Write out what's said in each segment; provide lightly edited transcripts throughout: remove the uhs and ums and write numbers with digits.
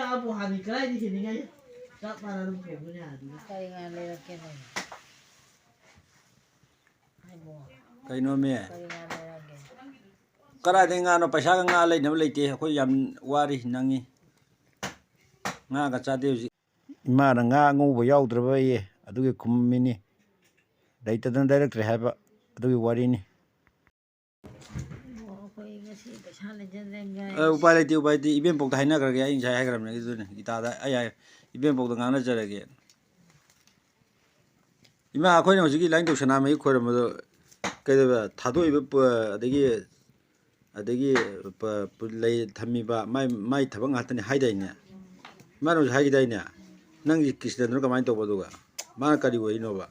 Abu Hani kaya di sini kaya. Kak para lu punya. Kaya nga lalaki na. Kay no me. Kaya nga lalaki. Kara de nga no paisa ka nga lay na leite akhoi yam wari nangi. Nga ka cha de ji. Ima na nga ngo bo yaudrba ye adugi kummini. Daitadan director haba adugi wari ni. Upay late ibem pok haina karage ai sai hagram ne du ne ita da ai ibem pok ngana jarage ima akhoi no jigi line to sana mai khor mo kai da thado ibe adagi lay thami ba mai thabang hatani haidai ne mano haidai ne nang kisna no kamai to boduga ma kari woi no ba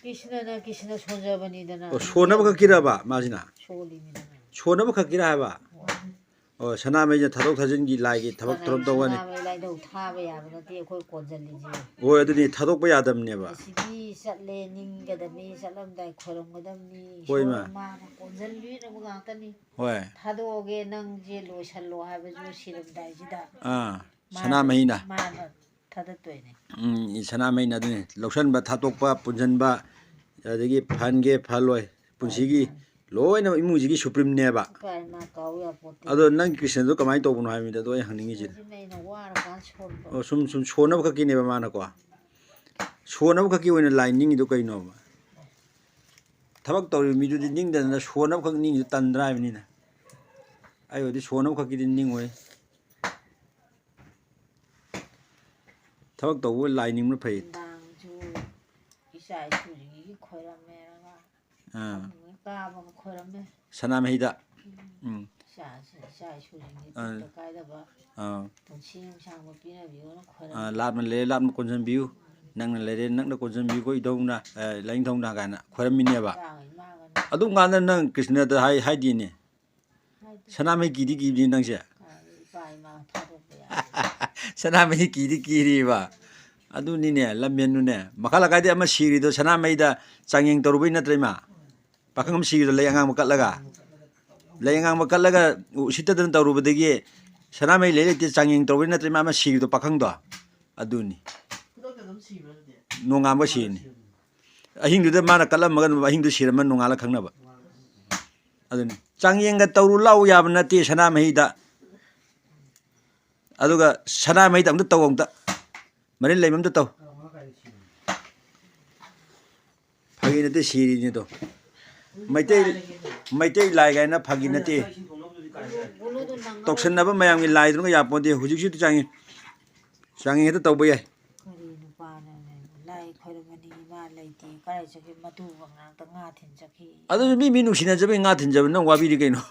Krishna sonjabani dana sona ba kira ba majina soli mi dana sona ba kira ba sana mai ja thadok thajin gi lai gi thabak trom to wani sana mai lai do thaba ya ba te khoi konjal li ji oi aduni thadok ba yadam ne ba sigi satle ning ga da mi salam dai khorom ga dam ni hoi ma konjal li na ba ta ni hoi thado ge nang je lo shallo ha ba ju siram dai ji da sana mai na ma na thada toy ne sana mai na duni loksan ba thatok ba punjan ba adagi phange phaloi punsigi loina imuji gi supreme ne ba ado nang krishna do kamai to buno haimi da do ai hangningi ji sum sona ba ki ne ba mana ko sona ba ki oina lining do kai no ba thabak to mi du ning da na sona ba ning tan drive ni na ayo di sona ba ki ning oi thabak to wo lining mu phai isai su ji khoram me ra ka ba khoram me sana mai da lát mà lấy lát một con dân biu năng là lấy năng là con dân biu có ý đông na lấy thông na cái na khoai mì nè ba à đúng ngàn năng Krishna đó hay đi nè sana mấy kỳ đi năng chứ sana mấy kỳ đi ba à đúng nè làm miền nu nè mà cái là cái gì mà xì đó sana mấy đó trang yên tàu bay nát rồi mà bà không xì đó lấy ngang một cái là cả lấy ngang một cái là cái sít đó tàu bay đấy sana mấy lấy cái trang yên tàu bay nát rồi mà xì đó bà không đó à đúng nè nung ngam xì nè hình đó mà cái là mà cái hình đó xì mà nung ngam là không nè ba à đúng trang yên cái tàu lâu ya bên nát sana mấy đó à đúng cái sana mấy đó tàu ông đó mà nên lấy mấy tàu phagi nate siri ni to maitei lai ga na phagi nate toksan na ba mayam gi lai dun ga yapon de hujik si changi he to bai adu mi nu sina jabe nga thin jabe na wa bi ri kai no